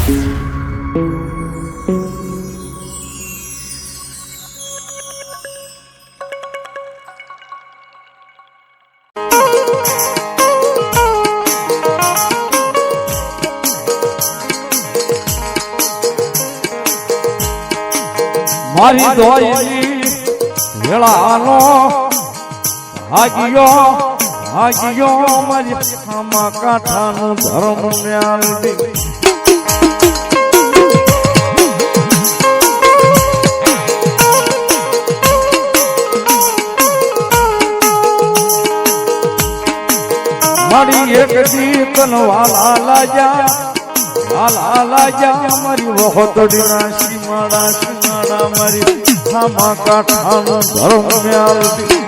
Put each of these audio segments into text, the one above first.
મારી દોયલી વેળાનો ભાગ્યો મારી આમાં કાંઠાનું ધર્મ મ્યાલડી મારી એક જીતન વાલા લાજા મારી વહોતડીના સીમાડા મારી આમાં કાંઠાનું ધર્મ મ્યાલડી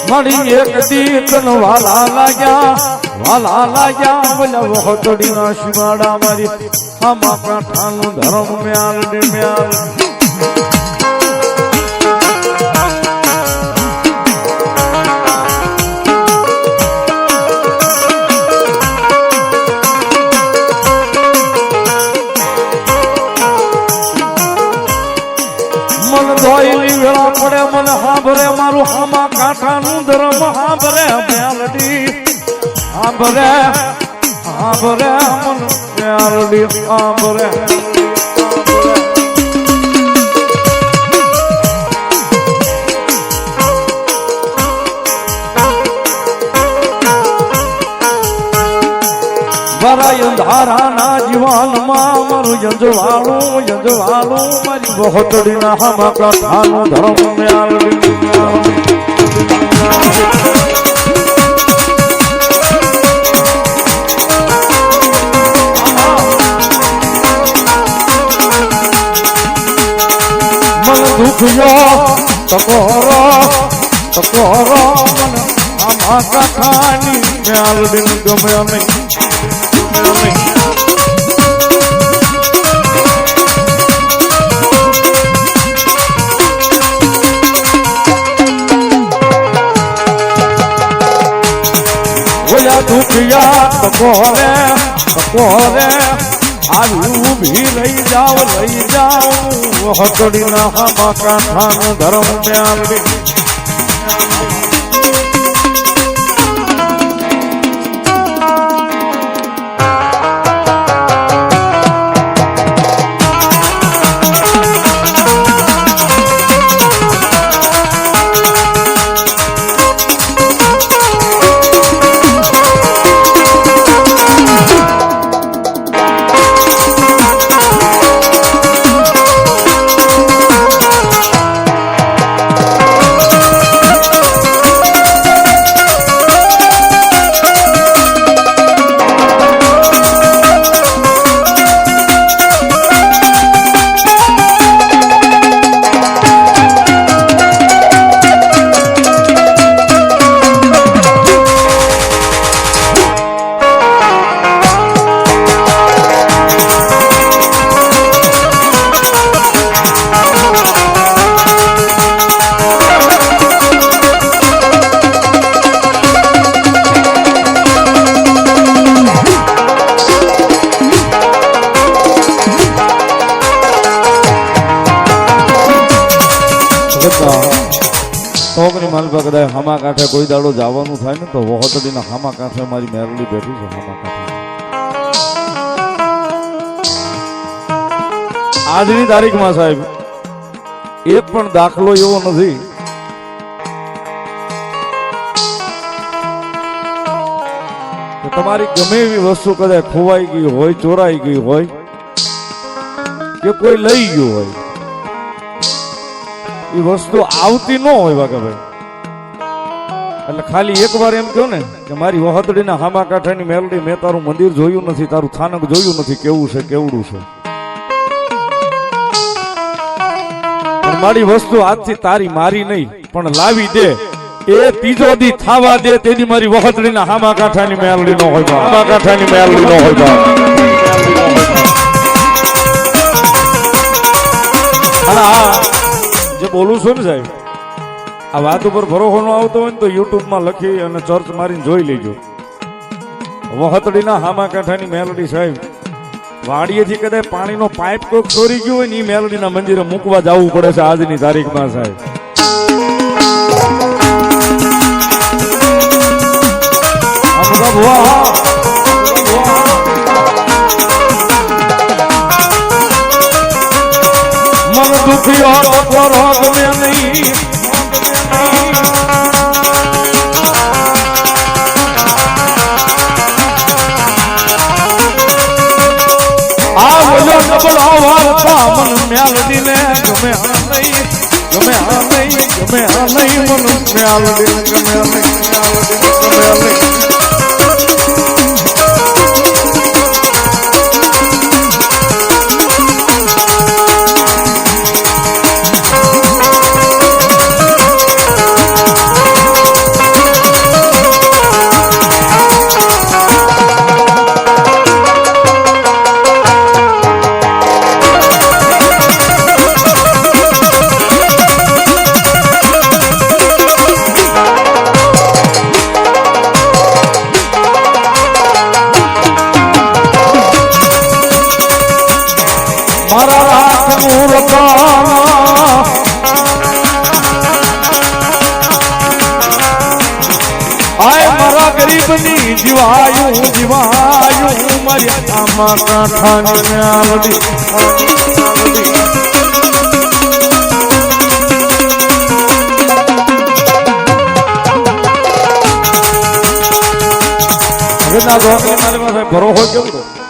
મારી એક દીતન વાલા લાગ્યા બોલા વહોતડીના સીમાડા મારી આમાં કાંઠાનું ધર્મ મ્યાલડી મન ધોઈલી વેળા પડે મન હાંભરે મારું હામા કાંઠાનું ધર્મ હાંભરે મ્યાલડી હાંભરે મન મ્યાલડી હાંભરે ભરાય અંધારાના જીવનમાં મારું જંજવાળું મારી વહોતડીના હામા કાંઠાનું ધર્મ મ્યાલડી મન દુખ્યો ટકોરો મન આમાં કાંઠાની મ્યાલડી ગમે નહીં દુખિયા ટકોરે આવી ઊભી લઈ જાવ વહોતડીના હામા કાંઠાનું ધર્મ મ્યાલડી છોકરી માલપા કદાચ હામા કાંઠે કોઈ દાડો જવાનું થાય ને તો વહોતડીના હામા કાંઠે મારી મેરડી બેઠી છે હામા કાંઠે આજની તારીખમાં સાહેબ એક પણ દાખલો એવો નથી કે તમારી ગમે એવી વસ્તુ કદાચ ખોવાઈ ગઈ હોય ચોરાઈ ગઈ હોય કે કોઈ લઈ ગયું હોય એ વસ્તુ આવતી ન હોય વાઘાભાઈ એટલે ખાલી એક વાર એમ કહો ને કે મારી વહોતડીના હામા કાંઠાની મેલડી મેં તારું મંદિર જોયું નથી તારું સ્થાનક જોયું નથી કેવું છે કેવડું છે મારી વસ્તુ આજથી તારી મારી નહીં પણ લાવી દે એ ત્રીજો દી થાવા દે તેની મારી વખતડીના હામા કાંઠાની મેલડી નો હોય હામા કાંઠાની મેલડી નો હોય અને આ જે બોલું છું ને સાહેબ આ વાત ઉપર ભરોસો ન આવતો હોય ને તો યુટ્યુબ માં લખી અને સર્ચ મારીને જોઈ લેજો વખતડીના હામા કાંઠાની મેલડી સાહેબ વાડીએથી કદાચ પાણીનો પાઇપ કોક ચોરી ગયો હોય ને એ મેલડીના મંદિરે મૂકવા જવું પડે છે આજની તારીખમાં સાહેબ મન દુખી રોગ મેં નહીં મેલડી ને ગમે હા નહીં ગમે હા નહીં ગમે હા નહીં મન મેલડી ને ગમે નહીં ગમે નહીં ગરીબની જીવાયું જીવાયું મારી આમાં કાંઠાની મેલડી મારી પાસે ભરોસો કેમ તો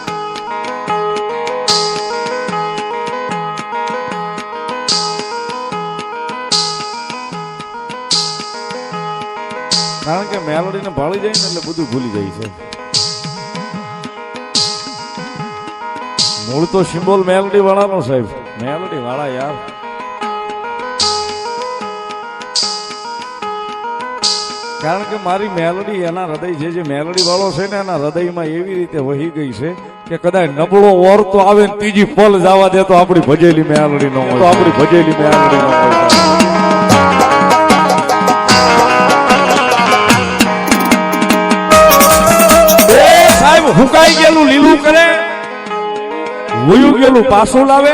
કારણ કે મેલડીને ભાળી જાય ને એટલે બધું ભૂલી જાય છે મૂળ તો સિમ્બોલ મેલડી વાળાનો સાહેબ મેલડી વાળા યાર કારણ કે મારી મેલડી એના હૃદય જે મેલડી વાળો છે ને એના હૃદયમાં એવી રીતે વહી ગઈ છે કે કદાચ નબળો ઓર તો આવે ને ત્રીજી ફળ જવા દે તો આપણી ભજેલી મેલડી નો હોય તો આપણી ભજેલી મેલડી નો હોય હુકાઈ ગયેલું લીલું કરે વયું ગયેલું પાછું લાવે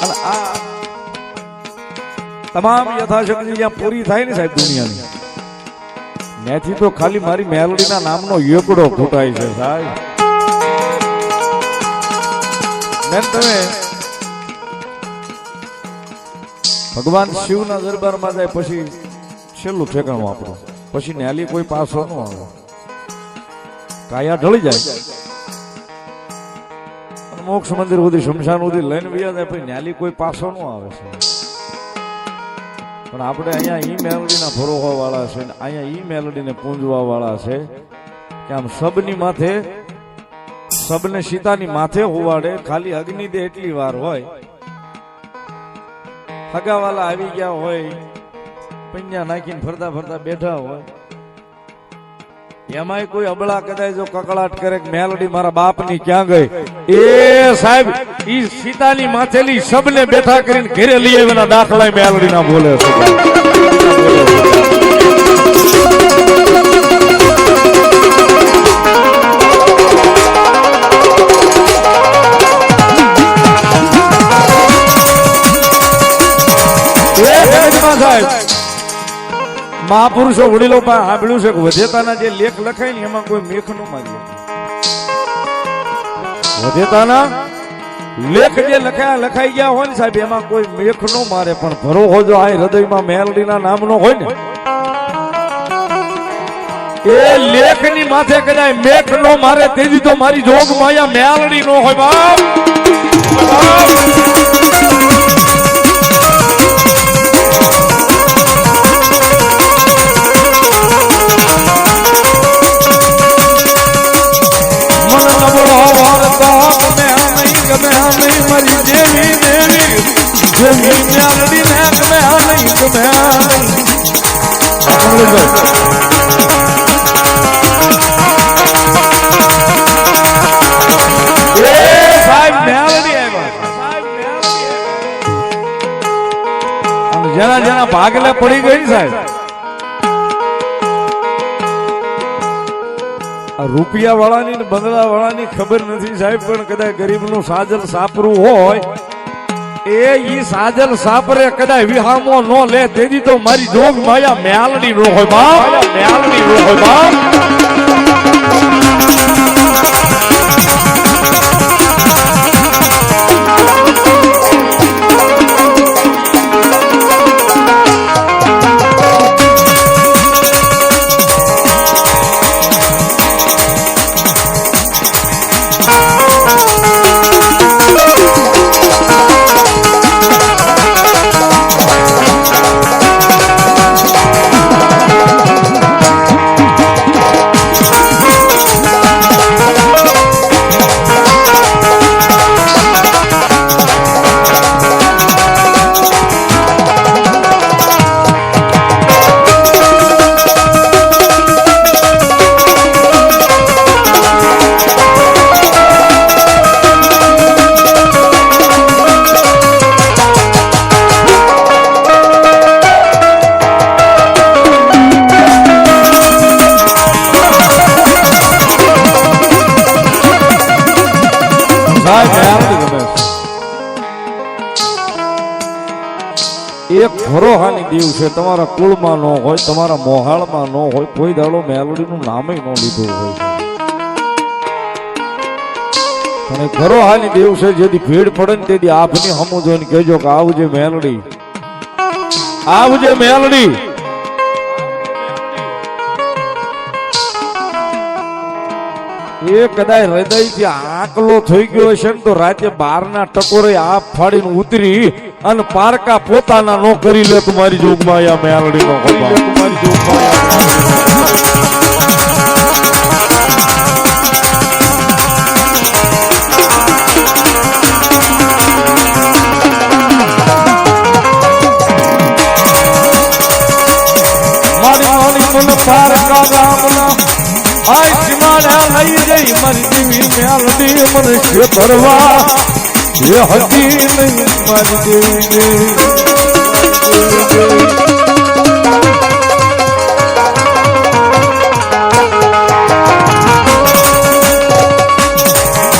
અને આ તમામ યથાશક્તિ જ્યાં પૂરી થાય ને સાહેબ દુનિયાની ત્યાંથી તો ખાલી મારી મેલડીના નામનો એકડો ફૂટાય છે સાહેબ મેં તમે ભગવાન શિવના દરબારમાં જાય પછી છેલ્લું ઠેકાણું આપણું પછી ન્યાલી કોઈ પાછો ન આવે કાયા ઢળી જાય મોક્ષ મંદિર સુધી શમશાન સુધી લઈને વ્યા જાય પછી ન્યાલી કોઈ પાછો ન આવે છે પણ આપણે અહીંયા ઈ મેલડીના ભરોવા વાળા છે અહીંયા ઈ મેલડીને પૂંજવા વાળા છે કે આમ સબની માથે સબને સીતાની માથે હોવાડે ખાલી અગ્નિ દે એટલી વાર હોય હગાવાલા આવી ગયા હોય પૈયા નાખીને ફરતા ફરતા બેઠા હોય એમાંય કોઈ અબળા કદાચ જો કકળાટ કરે મેલડી મારા બાપની ક્યાં ગઈ એ સાહેબ ઈ સીતાની માથેલી સબને બેઠા કરીને ઘરે લઈ આવેલા દાખલા મેલડી ના બોલે છે સાહેબ મહાપુરુષો વડીલો પણ સાંભળ્યું છે કે વધેતાના જે લેખ લખાય ને એમાં કોઈ મેખ નો માગે વધેતાના લેખ જે લખાઈ ગયા હોય ને સાહેબ એમાં કોઈ મેખ નો મારે પણ ભરોસો જો આ હૃદયમાં મેલડીના નામનો હોય ને એ લેખ ની માથે કદાચ મેખ નો મારે તેથી તો મારી જોગ માયા મેલડી નો હોય બાપ મરી જે જેવી મેલડી ને ગમે નહીં ગમે સાહેબ મેલડી આવ્યા જેના જેના ભાગલે પડી ગઈ સાહેબ રૂપિયા વાળાની ને બંગલા વાળાની ખબર નથી સાહેબ પણ કદાચ ગરીબ નું સાજલ સાપરું હોય એ ઈ સાજલ સાપરે કદાચ વિહામો નો લે તેથી તો મારી જોગ માયા મેલડી નો હોય બાપ મેલડી નો હોય બાપ એક ભરોહાની દેવ છે તમારા કુળમાં નો હોય તમારા મોહાળમાં નો હોય કોઈ દાડો મેલડીનું નામે નો લીધું હોય અને ભરોહાની દેવ છે જેથી ભીડ પડે ને તેથી આપની હમુ જોઈને કહેજો કે આવજે મેલડી આવજે મેલડી એ કદાચ હૃદયથી આકલો થઈ ગયો હશે ને તો રાતે 12ના ટકોરે આપ ફાડીને ઉતરી અને પારકા પોતાના નો કરી લે તમારી જોગમાં યા મેલડી નો તમારી જોગમાં મારી મારી મન પારકા ગામના આય સીમાડા લઈ જઈ મારી દેવી મેલડી મને છે ભરવા એ હતી નહીં મારી દેવી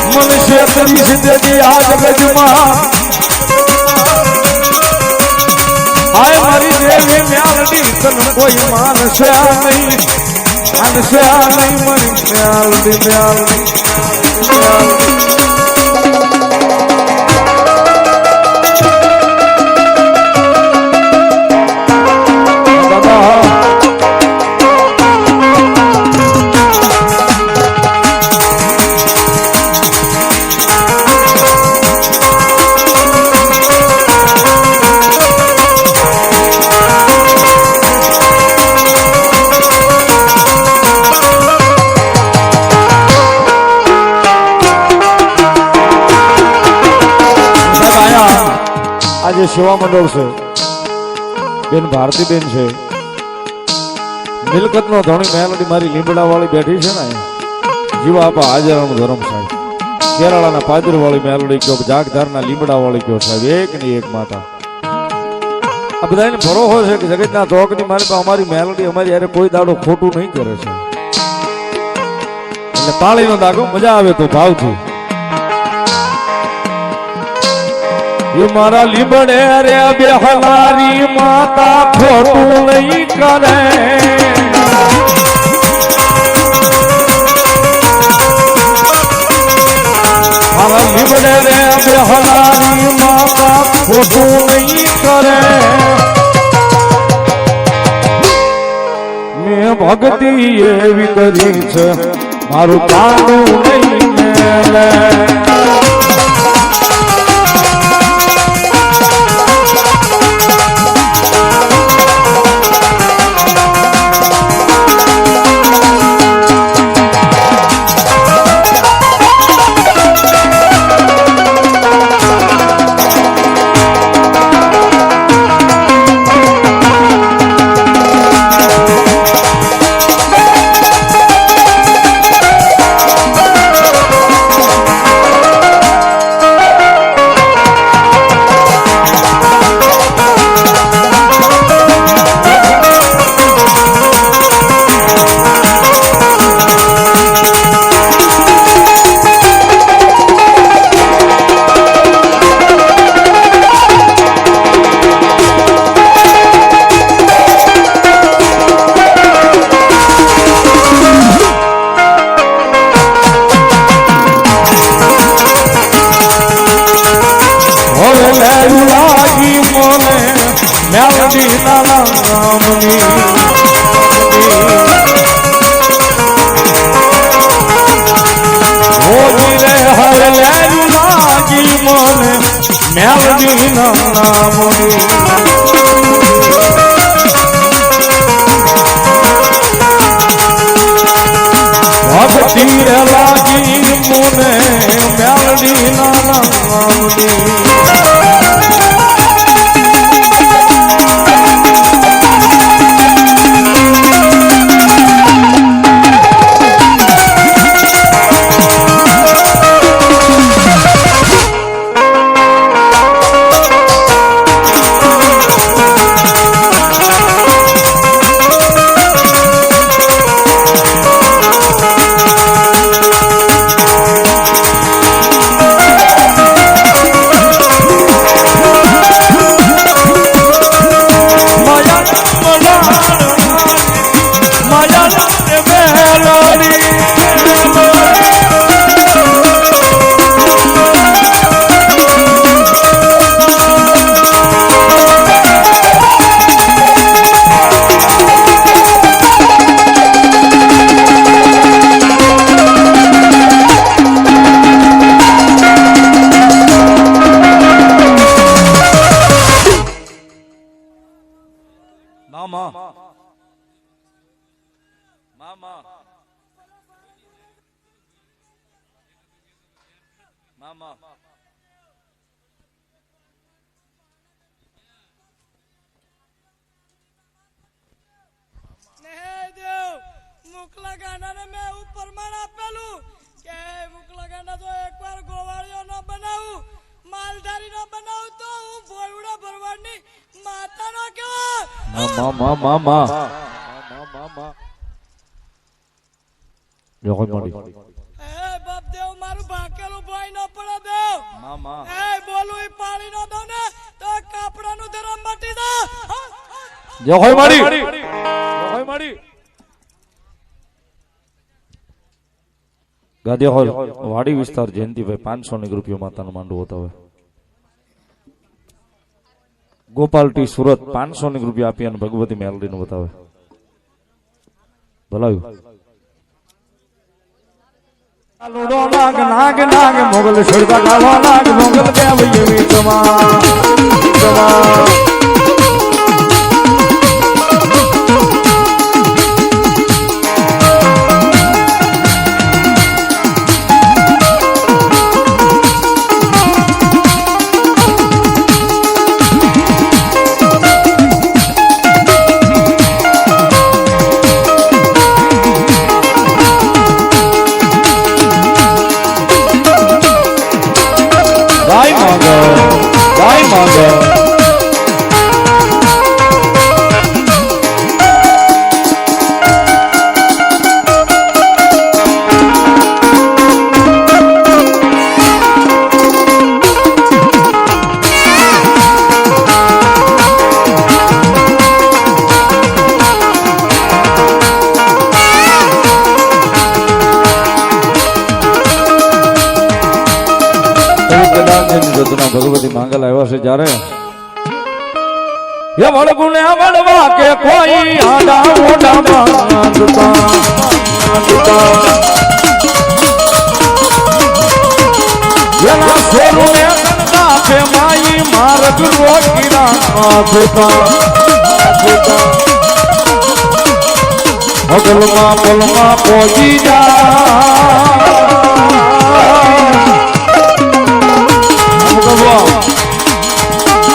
મનુષ્ય કરી સિદ્ધિ આ જગતમાં આય મારી દેવી મેલડી તન કોઈ માનશે નહીં માનશે નહીં મારી મેલડી મેલડી આજે સેવા મંડળ છે બેન ભારતીબેન છે મિલકત નો ધણી મેલડી મારી લીંબડા વાળી બેઠી છે ને જીવા આપા હાજરાનું ધર્મ સાહેબ કેરાળાના પાદર વાળી મેલડી કયો જાગધારના લીંબડા વાળી કયો સાહેબ એક ની એક માતા આ બધાને ભરોસો છે કે જગતના ધોકની મારી પાસે અમારી મેલડી અમારી યારે કોઈ દાડો ખોટું નહીં કરે છે એટલે તાળીનો દાગો મજા આવે તો ભાવથી ये मारा લીંબડે રે બેહલારી માતા ખોટું નહીં કરે મારા લીંબડે રે બેહલારી માતા ખોટું નહીં કરે મેં ભક્તિ એવી કરી છે મારું કાંડું નહીં મેલે મેલડી નામની હોજી રે હરે લેલું લાગી મને મેલડી નામની ભક્તિ રે લાગી મને મેલડી નામની મુકલા ગાંડાને મેં એવું પ્રમાણ આપેલું કે મુકલા ગાંડા તો એકવાર ગોવાળિયો ન બનાવું માલધારી ન બનાવું તો હું ભોયડા ભરવાડની માતાનો હે બાપ દેવ મારું ભાકેલું ભાઈ ન પડે દેવ હે બોલું ઈ પાણી ન દઉં ને તો કાપડાનું ધરમ મટી દો જય હોય માડી ગાદિયા હોલ વાડી વિસ્તાર જયંતિભાઈ 500 રૂપિયા માતાનું માંડવું બતાવે ગોપાલ ટી સુરત 500 રૂપિયા આપી અને ભગવતી મેલડી નું બતાવે ભલાયું લોડો નાગ નાગ નાગ મોગલ છોડતા ગાવા નાગ મોગલ દેવ એવી જમા ભગવતી માંગલ આવ્યા છે જ્યારે એ વળગુને વળવા કે કોઈ આડા ઓડા માંગતા એના સોરુને ગણતા છે માઈ માર્ગ રોકીના આપતા પગલમાં પલમાં પહોંચી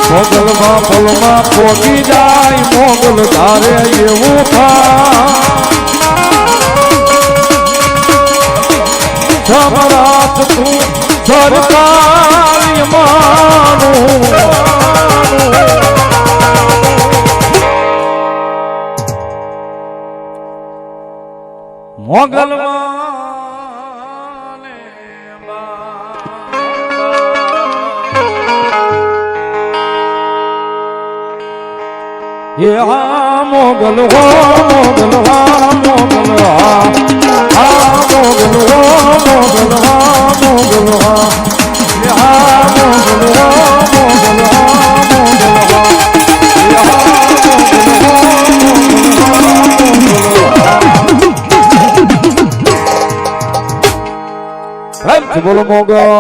મોગલમાં પલમાં પહોંચી જાય મોગલ તારે એવું થાત તું સરકારી માનું મોગલમાં ये हाँ मोगल हो मोगल हाँ मोगल हाँ मोगल हो मोगल हाँ मोगल हाँ ये हाँ मोगल हो मोगल हाँ मोगल हाँ મોગલ